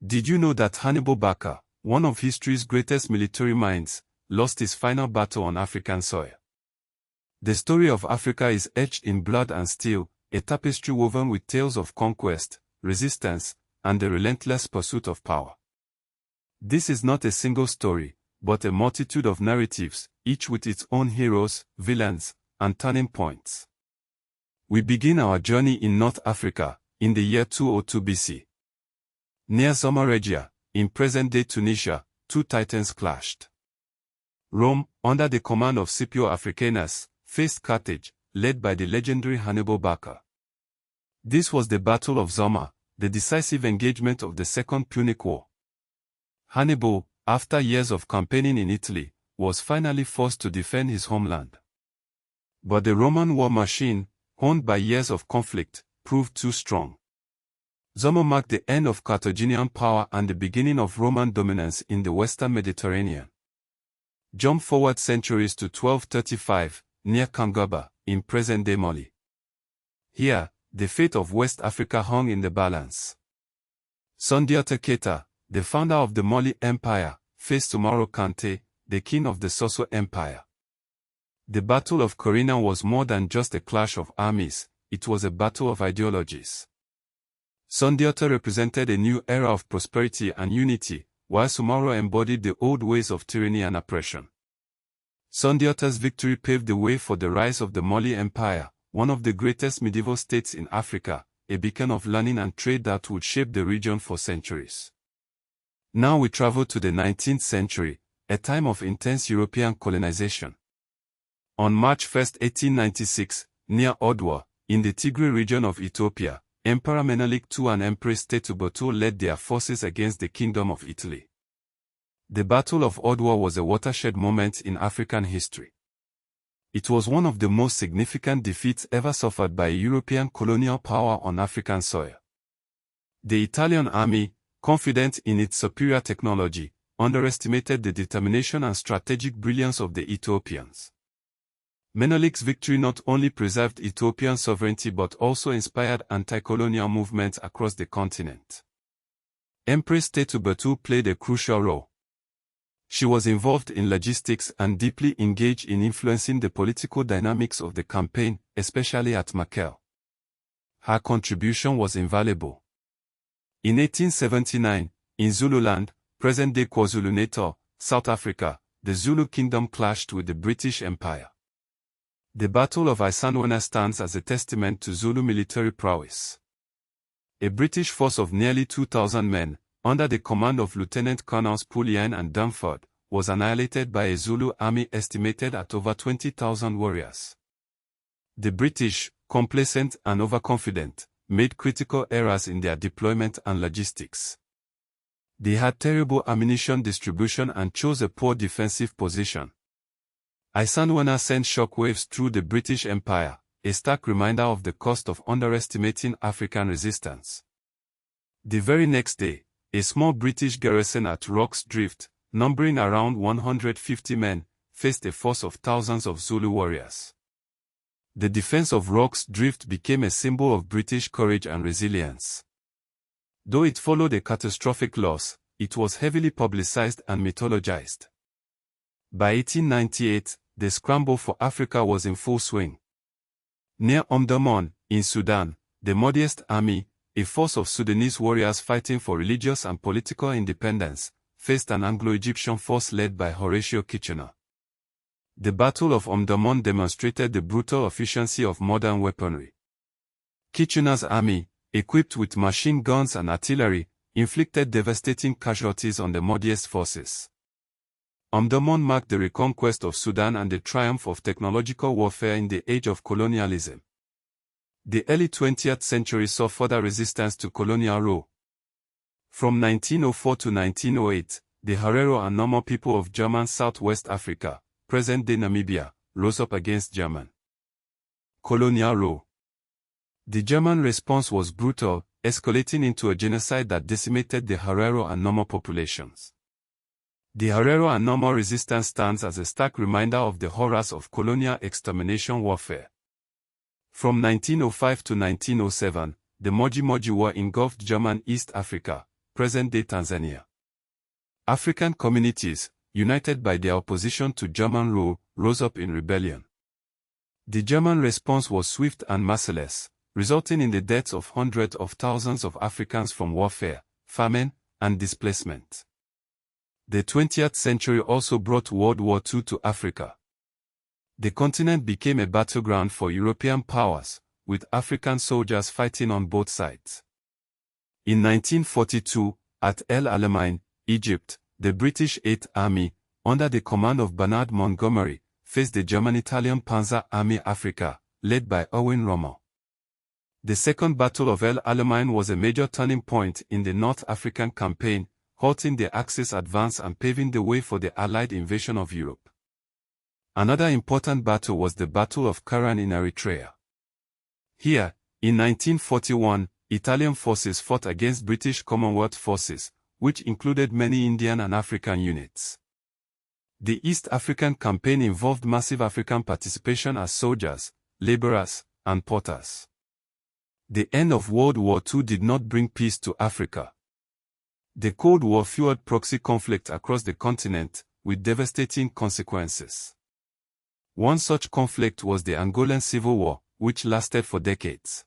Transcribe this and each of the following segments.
Did you know that Hannibal Barca, one of history's greatest military minds, lost his final battle on African soil? The story of Africa is etched in blood and steel, a tapestry woven with tales of conquest, resistance, and the relentless pursuit of power. This is not a single story, but a multitude of narratives, each with its own heroes, villains, and turning points. We begin our journey in North Africa, in the year 202 BC. Near Zama Regia, in present-day Tunisia, two titans clashed. Rome, under the command of Scipio Africanus, faced Carthage, led by the legendary Hannibal Barca. This was the Battle of Zama, the decisive engagement of the Second Punic War. Hannibal, after years of campaigning in Italy, was finally forced to defend his homeland. But the Roman war machine, honed by years of conflict, proved too strong. Zama marked the end of Carthaginian power and the beginning of Roman dominance in the western Mediterranean. Jump forward centuries to 1235, near Kangaba, in present-day Mali. Here, the fate of West Africa hung in the balance. Sundiata Keita, the founder of the Mali Empire, faced Umaru Kante, the king of the Soso Empire. The Battle of Corina was more than just a clash of armies, it was a battle of ideologies. Sundiata represented a new era of prosperity and unity, while Umaru embodied the old ways of tyranny and oppression. Sundiata's victory paved the way for the rise of the Mali Empire, one of the greatest medieval states in Africa, a beacon of learning and trade that would shape the region for centuries. Now we travel to the 19th century, a time of intense European colonization. On March 1, 1896, near Odwa, in the Tigray region of Ethiopia, Emperor Menelik II and Empress Tetubotu led their forces against the Kingdom of Italy. The Battle of Odwa was a watershed moment in African history. It was one of the most significant defeats ever suffered by a European colonial power on African soil. The Italian army, confident in its superior technology, underestimated the determination and strategic brilliance of the Ethiopians. Menelik's victory not only preserved Ethiopian sovereignty but also inspired anti-colonial movements across the continent. Empress Tetubotu played a crucial role. She was involved in logistics and deeply engaged in influencing the political dynamics of the campaign, especially at Mekelle. Her contribution was invaluable. In 1879, in Zululand, present-day KwaZulu-Natal, South Africa, the Zulu kingdom clashed with the British Empire. The Battle of Isandlwana stands as a testament to Zulu military prowess. A British force of nearly 2,000 men, under the command of Lieutenant Colonels Pulliam and Dunford, was annihilated by a Zulu army estimated at over 20,000 warriors. The British, complacent and overconfident, made critical errors in their deployment and logistics. They had terrible ammunition distribution and chose a poor defensive position. Isandlwana sent shockwaves through the British Empire, a stark reminder of the cost of underestimating African resistance. The very next day, a small British garrison at Rocks Drift, numbering around 150 men, faced a force of thousands of Zulu warriors. The defense of Rocks Drift became a symbol of British courage and resilience. Though it followed a catastrophic loss, it was heavily publicized and mythologized. By 1898, the scramble for Africa was in full swing. Near Omdurman, in Sudan, the Modest Army, a force of Sudanese warriors fighting for religious and political independence, faced an Anglo-Egyptian force led by Horatio Kitchener. The Battle of Omdurman demonstrated the brutal efficiency of modern weaponry. Kitchener's army, equipped with machine guns and artillery, inflicted devastating casualties on the Modest forces. Omdurman marked the reconquest of Sudan and the triumph of technological warfare in the age of colonialism. The early 20th century saw further resistance to colonial rule. From 1904 to 1908, the Herero and Nomor people of German Southwest Africa, present-day Namibia, rose up against German colonial rule. The German response was brutal, escalating into a genocide that decimated the Herero and Nomor populations. The Herero and Nomor resistance stands as a stark reminder of the horrors of colonial extermination warfare. From 1905 to 1907, the Moji Moji War engulfed German East Africa, present-day Tanzania. African communities, united by their opposition to German rule, rose up in rebellion. The German response was swift and merciless, resulting in the deaths of hundreds of thousands of Africans from warfare, famine, and displacement. The 20th century also brought World War II to Africa. The continent became a battleground for European powers, with African soldiers fighting on both sides. In 1942, at El Alamein, Egypt, the British Eighth Army, under the command of Bernard Montgomery, faced the German-Italian Panzer Army Africa, led by Erwin Rommel. The Second Battle of El Alamein was a major turning point in the North African campaign, halting the Axis advance and paving the way for the Allied invasion of Europe. Another important battle was the Battle of Karain in Eritrea. Here, in 1941, Italian forces fought against British Commonwealth forces, which included many Indian and African units. The East African campaign involved massive African participation as soldiers, laborers, and porters. The end of World War II did not bring peace to Africa. The Cold War fueled proxy conflict across the continent, with devastating consequences. One such conflict was the Angolan Civil War, which lasted for decades.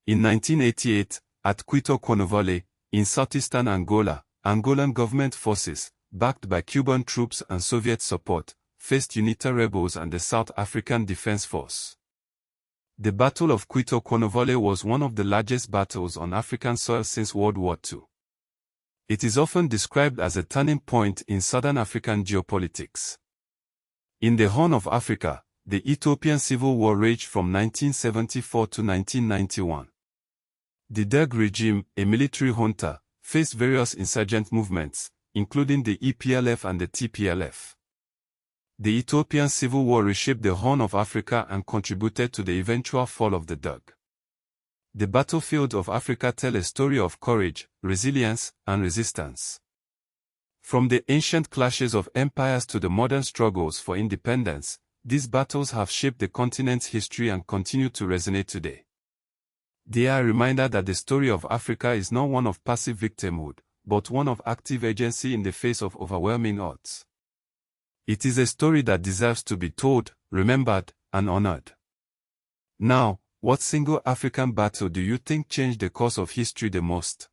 In 1988, at Quito Cornwall, in southeastern Angola, Angolan government forces, backed by Cuban troops and Soviet support, faced UNITA rebels and the South African Defense Force. The Battle of Quito Cornwall was one of the largest battles on African soil since World War II. It is often described as a turning point in Southern African geopolitics. In the Horn of Africa, the Ethiopian Civil War raged from 1974 to 1991. The Derg regime, a military junta, faced various insurgent movements, including the EPLF and the TPLF. The Ethiopian Civil War reshaped the Horn of Africa and contributed to the eventual fall of the Derg. The battlefields of Africa tell a story of courage, resilience, and resistance. From the ancient clashes of empires to the modern struggles for independence, these battles have shaped the continent's history and continue to resonate today. They are a reminder that the story of Africa is not one of passive victimhood, but one of active agency in the face of overwhelming odds. It is a story that deserves to be told, remembered, and honored. Now, what single African battle do you think changed the course of history the most?